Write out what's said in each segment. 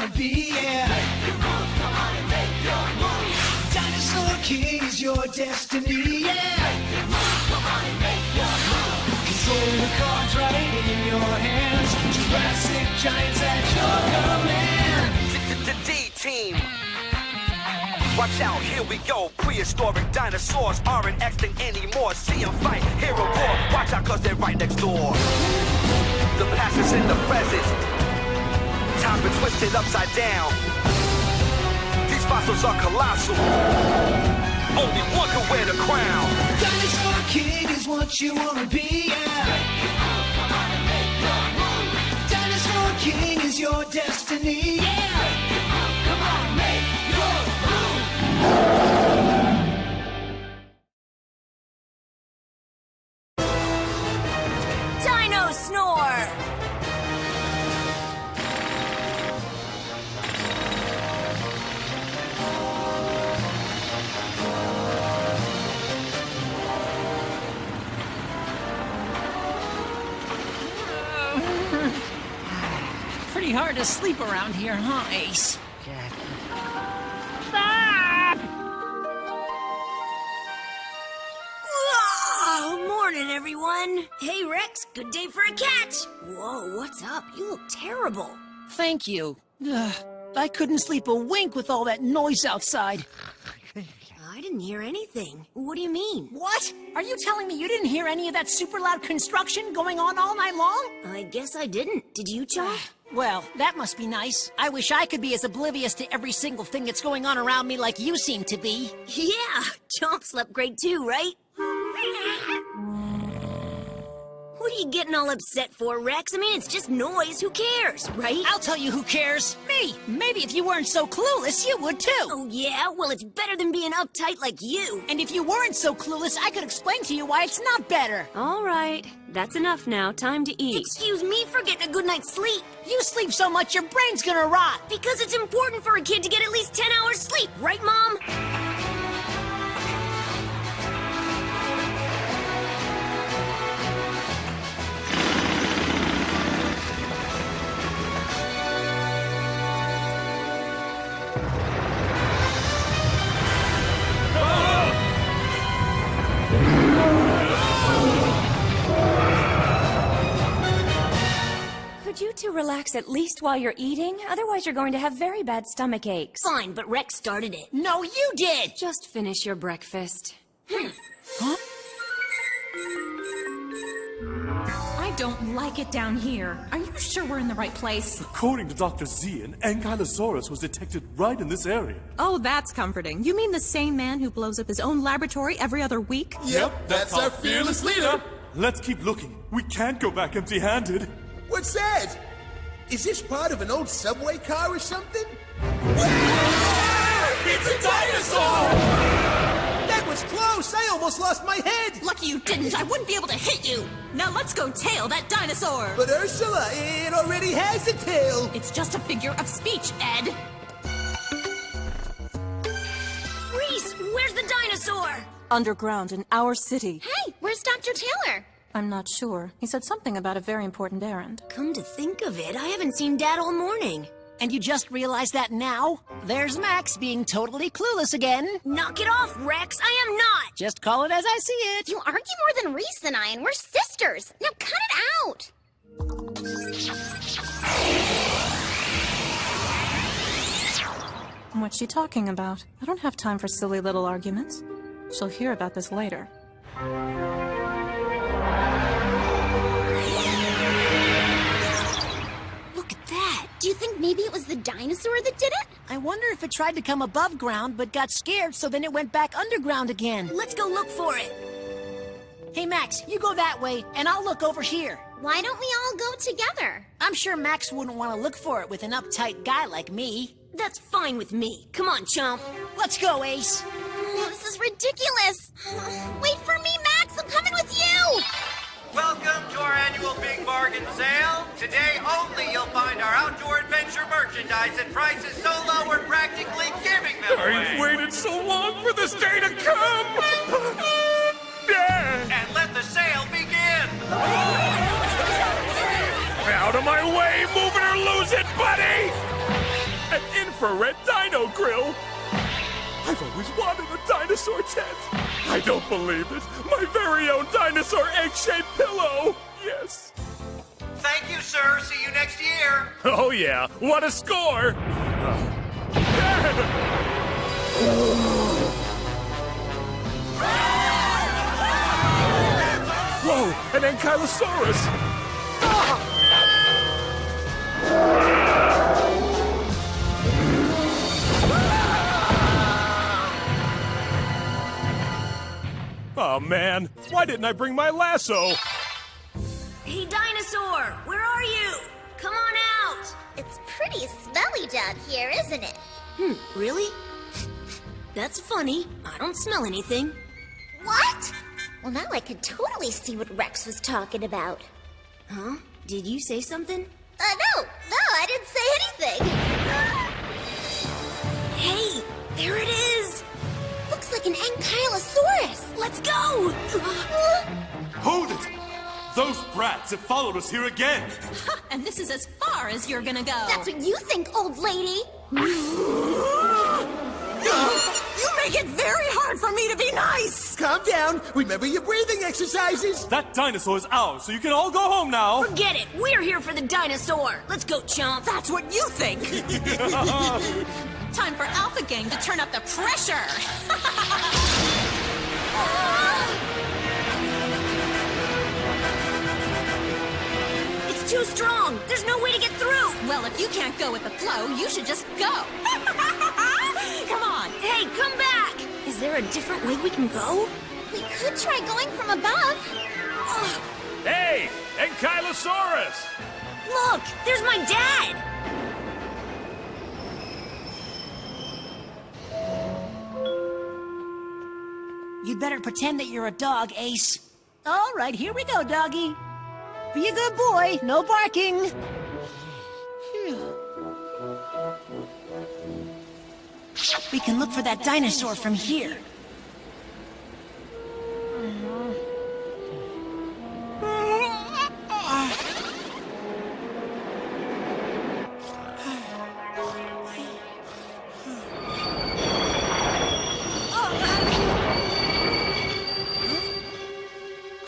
wanna be, yeah. Make your move, come on and make your move. Dinosaur King is your destiny, yeah. Make your move, come on and make your move. Control the cards right in your hands. Jurassic giants at your command. D-Team. Watch out, here we go. Prehistoric dinosaurs aren't extinct anymore. See them fight, hear a roar. Watch out, cause they're right next door. The past is in the present. Time's been twisted upside down. These fossils are colossal. Only one can wear the crown. Dinosaur King is what you wanna be, yeah. Make your move, come on and make your move. Dinosaur King is your destiny, yeah. Make your move, come on and make your move. Dino Snore! Pretty hard to sleep around here, huh, Ace? Whoa! Morning, everyone. Hey, Rex, good day for a catch. Whoa, what's up? You look terrible. Thank you. Ugh, I couldn't sleep a wink with all that noise outside. I didn't hear anything. What do you mean? What? Are you telling me you didn't hear any of that super loud construction going on all night long? I guess I didn't. Did you, Chomp? Well, that must be nice. I wish I could be as oblivious to every single thing that's going on around me like you seem to be. Yeah, Chomp slept great too, right? What are you getting all upset for, Rex? I mean, it's just noise. Who cares, right? I'll tell you who cares. Me. Maybe if you weren't so clueless, you would too. Oh, yeah? Well, it's better than being uptight like you. And if you weren't so clueless, I could explain to you why it's not better. All right. That's enough now. Time to eat. Excuse me for getting a good night's sleep. You sleep so much, your brain's gonna rot. Because it's important for a kid to get at least 10 hours sleep, right, Mom? Could you two relax at least while you're eating? Otherwise, you're going to have very bad stomach aches. Fine, but Rex started it. No, you did. Just finish your breakfast. Huh? I don't like it down here. Are you sure we're in the right place? According to Dr. Z, an Ankylosaurus was detected right in this area. Oh, that's comforting. You mean the same man who blows up his own laboratory every other week? Yep, that's our fearless leader. Let's keep looking. We can't go back empty-handed. What's that? Is this part of an old subway car or something? It's a dinosaur! That was close! I almost lost my head! Lucky you didn't. I wouldn't be able to hit you. Now let's go tail that dinosaur. But Ursula, it already has a tail! It's just a figure of speech, Ed. Reese, where's the dinosaur? Underground in our city. Hey, where's Dr. Taylor? I'm not sure. He said something about a very important errand. Come to think of it, I haven't seen Dad all morning. And you just realized that now? There's Max being totally clueless again. Knock it off, Rex. I am not. Just call it as I see it. You argue more than Reese and I, and we're sisters. Now cut it out. What's she talking about? I don't have time for silly little arguments. She'll hear about this later. Look at that. Do you think maybe it was the dinosaur that did it? I wonder if it tried to come above ground but got scared, so then it went back underground again. Let's go look for it. Hey, Max, you go that way, and I'll look over here. Why don't we all go together? I'm sure Max wouldn't want to look for it with an uptight guy like me. That's fine with me. Come on, Chomp. Let's go, Ace. Oh, this is ridiculous. Wait for me, Max. I'm coming with you. Welcome to our annual Big Bargain Sale. Today only you'll find our outdoor adventure merchandise at prices so low we're practically giving them away. I've waited so long for this day to come! And let the sale begin! Out of my way! Move it or lose it, buddy! An infrared dino grill! I've always wanted a dinosaur tent! I don't believe it! My very own dinosaur egg-shaped pillow! Yes! Thank you, sir. See you next year. Oh yeah, what a score! Whoa, an ankylosaurus! Oh man, why didn't I bring my lasso? Hey, Dinosaur, where are you? Come on out! It's pretty smelly down here, isn't it? Really? That's funny. I don't smell anything. What? Well, now I could totally see what Rex was talking about. Huh? Did you say something? No, I didn't say anything. Hey, there it is! Looks like an ankylosaurus. Let's go! Hold it! Those brats have followed us here again! And this is as far as you're gonna go. That's what you think, old lady. You make it very hard for me to be nice! Calm down. Remember your breathing exercises. That dinosaur is ours, so you can all go home now! Forget it! We're here for the dinosaur! Let's go, chump! That's what you think! Time for Alpha Gang to turn up the pressure! It's too strong! There's no way to get through! Well, if you can't go with the flow, you should just go! Come on! Hey, come back! Is there a different way we can go? We could try going from above. Hey! Ankylosaurus! Look! There's my dad! You'd better pretend that you're a dog, Ace. All right, here we go, doggy. Be a good boy, no barking. We can look for that dinosaur from here.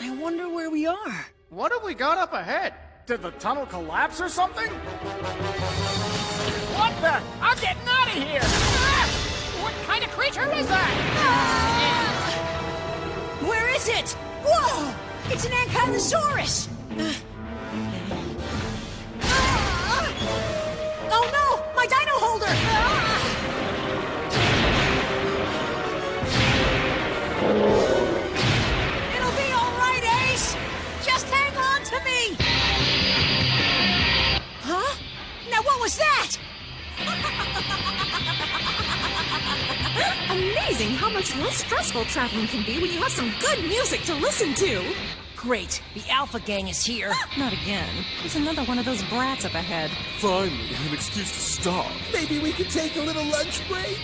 I wonder where we are. What have we got up ahead? Did the tunnel collapse or something? What the? I'm getting out of here! Ah! What kind of creature is that? Where is it? Whoa! It's an ankylosaurus! Oh no! My dino holder! It'll be all right, Ace! Just hang on to me! Huh? Now what was that? Amazing how much less stressful traveling can be when you have some good music to listen to! Great, the Alpha Gang is here. Not again. There's another one of those brats up ahead. Finally, an excuse to stop. Maybe we could take a little lunch break?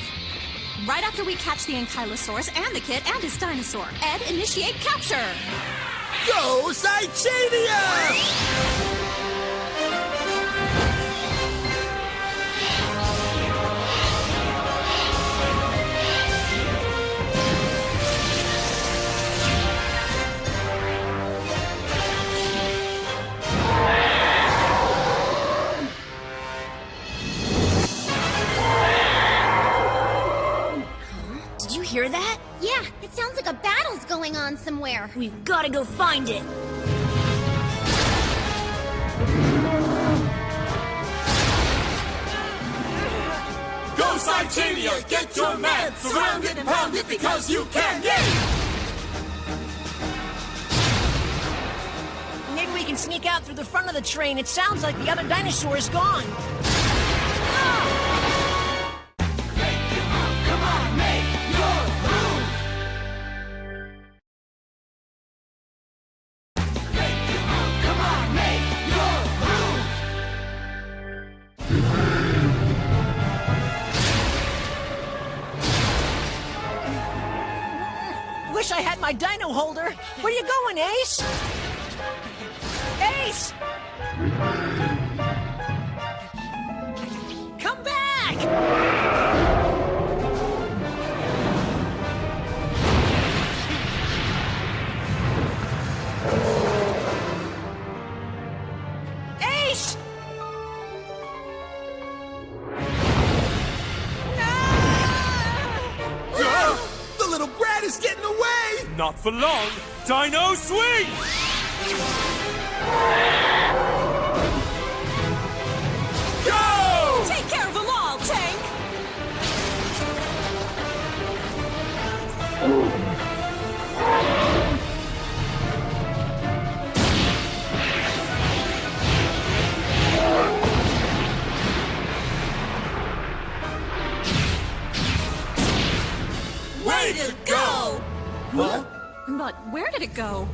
Right after we catch the ankylosaurus and the kid and his dinosaur. Ed, initiate capture! Go, Cytania! Did you hear that? Yeah, it sounds like a battle's going on somewhere. We've gotta go find it! Go, Cytania! Get your man! Surround it and pound it because you can! Maybe we can sneak out through the front of the train. It sounds like the other dinosaur is gone. Come on, make your move! Come on, make your move! Wish I had my dino holder. Where you going, Ace? Ace! Come back! quick! Ace! The little brat is getting away! Not for long. Dino swing! Go! Take care of them all, Tank! Way to go! What? But where did it go?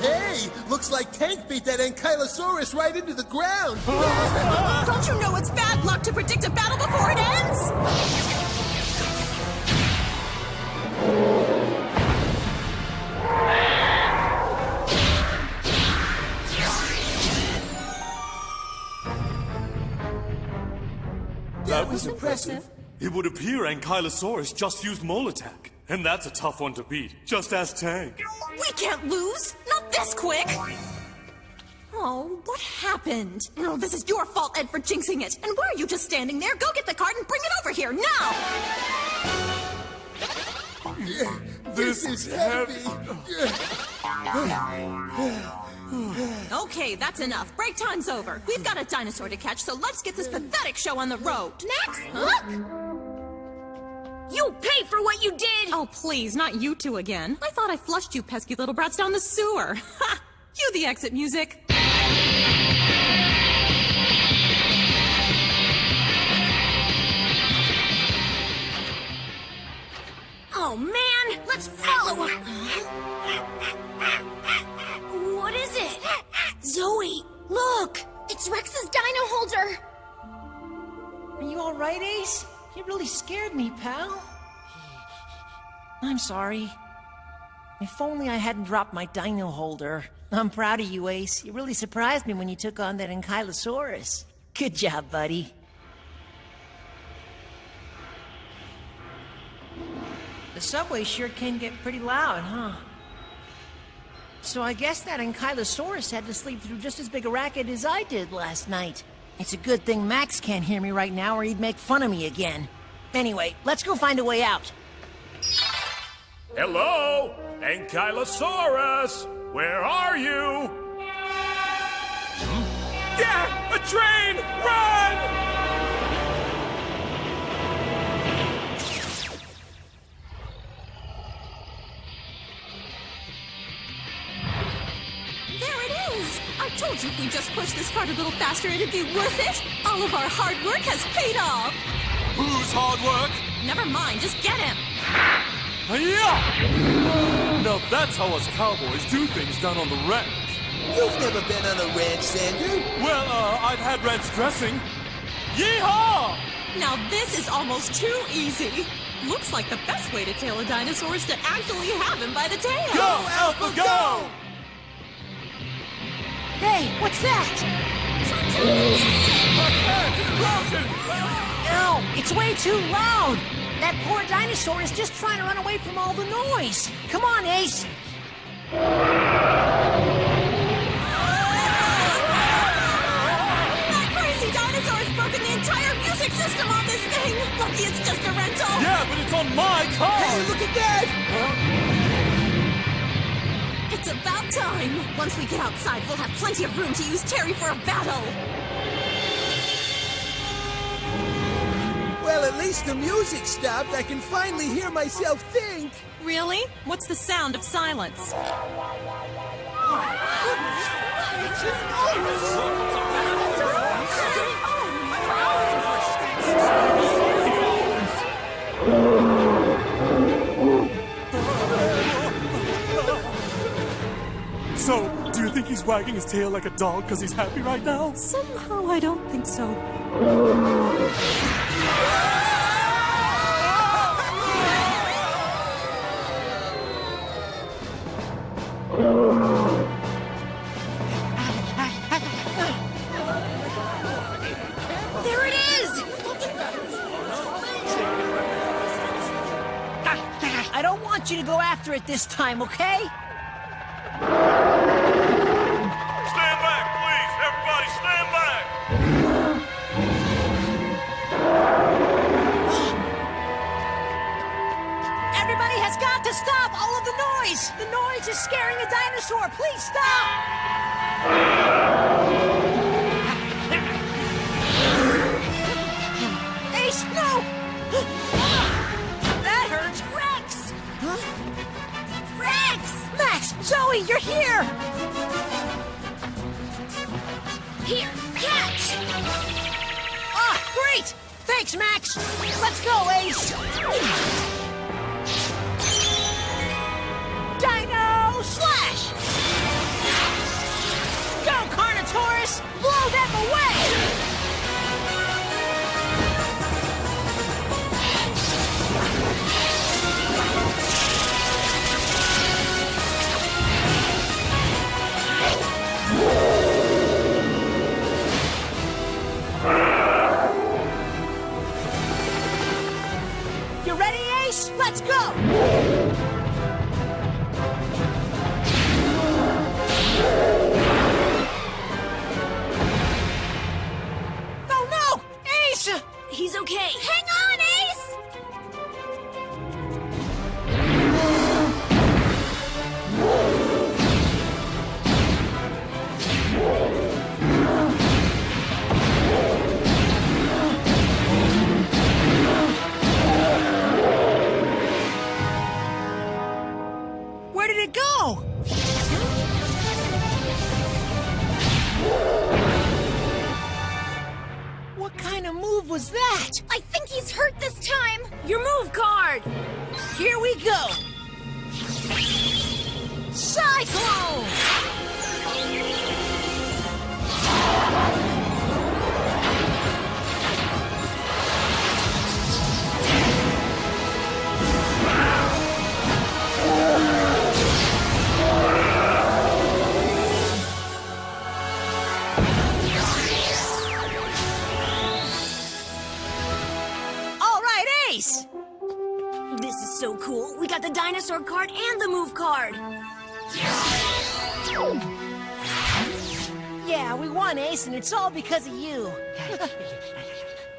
Hey, looks like Tank beat that Ankylosaurus right into the ground. Don't you know it's bad luck to predict a battle before it ends? That was impressive. It would appear Ankylosaurus just used Mole Attack. And that's a tough one to beat. Just ask Tank. We can't lose! Not this quick! Oh, what happened? Oh, this is your fault, Ed, for jinxing it. And why are you just standing there? Go get the cart and bring it over here, now! This is heavy. Okay, that's enough. Break time's over. We've got a dinosaur to catch, so let's get this pathetic show on the road. Max, look! You pay for what you did! Oh, please, not you two again. I thought I flushed you pesky little brats down the sewer. Ha! Cue the exit music. Oh, man! Let's follow him! What is it? Zoe, look! It's Rex's dino holder. Are you all right, Ace? You really scared me, pal. I'm sorry. If only I hadn't dropped my dino holder. I'm proud of you, Ace. You really surprised me when you took on that Ankylosaurus. Good job, buddy. The subway sure can get pretty loud, huh? So I guess that Ankylosaurus had to sleep through just as big a racket as I did last night. It's a good thing Max can't hear me right now or he'd make fun of me again. Anyway, let's go find a way out. Hello? Ankylosaurus! Where are you? Yeah! A train! Run! There it is! I told you if we just pushed this cart a little faster, it'd be worth it. All of our hard work has paid off. Whose hard work? Never mind, just get him. Yeah! Now that's how us cowboys do things down on the ranch. You've never been on a ranch, Sander. Well, I've had ranch dressing. Yeehaw! Now this is almost too easy. Looks like the best way to tail a dinosaur is to actually have him by the tail. Go, Alpha, go! Hey, what's that? Ow, it's way too loud. That poor dinosaur is just trying to run away from all the noise. Come on, Ace. That crazy dinosaur has broken the entire music system on this thing. Lucky it's just a rental. Yeah, but it's on my car! Hey, look at that! It's about time. Once we get outside, we'll have plenty of room to use Terry for a battle. Well, at least the music stopped. I can finally hear myself think. Really? What's the sound of silence? So, do you think he's wagging his tail like a dog because he's happy right now? Somehow I don't think so. There it want you to go after it this time, okay? Stand back, please! Everybody stand back! Everybody has got to stop all of the noise! The noise is scaring a dinosaur! Please stop! Ace, no! That hurts! Rex! Huh? Rex! Max! Zoe, you're here! Here, catch! Ah, great! Thanks, Max! Let's go, Ace! Dino Slash! Go, Carnotaurus! Blow them away! You ready, Ace? Let's go! Oh no! Ace! He's okay. Hang on, Ace! Where did it go? What kind of move was that? I think he's hurt this time. Your move card! Here we go! Cyclone! All right, Ace! This is so cool. We got the dinosaur card and the move card. Yeah, we won, Ace, and it's all because of you.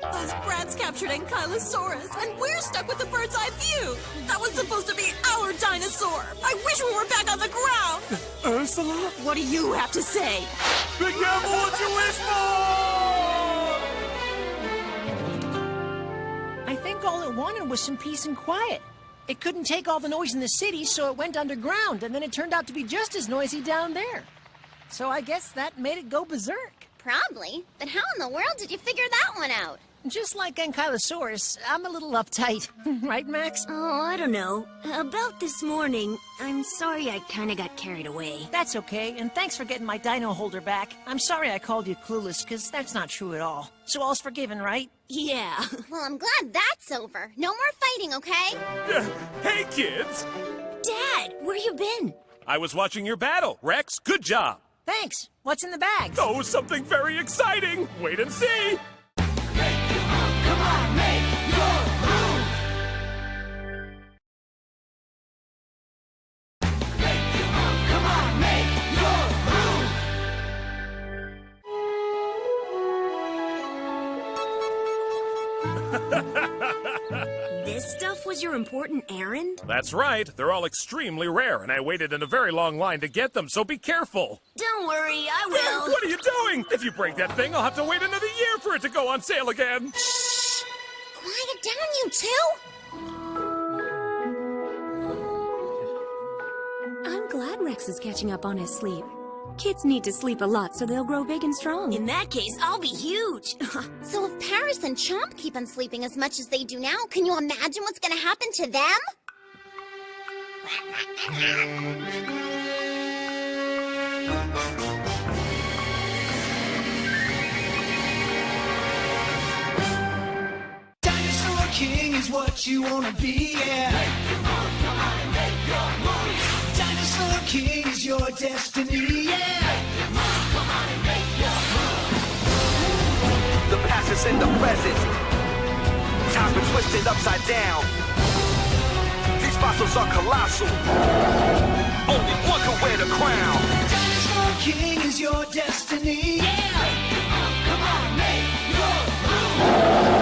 Those brats captured Ankylosaurus, and we're stuck with the bird's eye view. That was supposed to be our dinosaur. I wish we were back on the ground. Ursula? What do you have to say? Be careful what you wish for! I think all it wanted was some peace and quiet. It couldn't take all the noise in the city, so it went underground, and then it turned out to be just as noisy down there. So I guess that made it go berserk. Probably. But how in the world did you figure that one out? Just like Ankylosaurus, I'm a little uptight. Right, Max? Oh, I don't know. About this morning, I'm sorry I kind of got carried away. That's okay, and thanks for getting my dino holder back. I'm sorry I called you clueless, because that's not true at all. So all's forgiven, right? Yeah. Well, I'm glad that's over. No more fighting, okay? Hey, kids! Dad, where you been? I was watching your battle. Rex, good job. Thanks. What's in the bags? Oh, something very exciting. Wait and see. Come on, make your move. Come on, make your move. This stuff was your important errand? That's right. They're all extremely rare, and I waited in a very long line to get them, so be careful. Don't worry, I will. What are you doing? If you break that thing, I'll have to wait another year for it to go on sale again. Shh! Quiet down, you two! I'm glad Rex is catching up on his sleep. Kids need to sleep a lot so they'll grow big and strong. In that case, I'll be huge. So if Paris and Chomp keep on sleeping as much as they do now, can you imagine what's gonna happen to them? Dinosaur King is what you wanna be, yeah. Make your move, come on and make your move. Dinosaur King is your destiny, yeah. Make your move, come on and make your move. The past is in the present. Time's been twisted upside down. These fossils are colossal. Only one can wear the crown. Dinosaur King is your destiny. Yeah! Come on, make your move!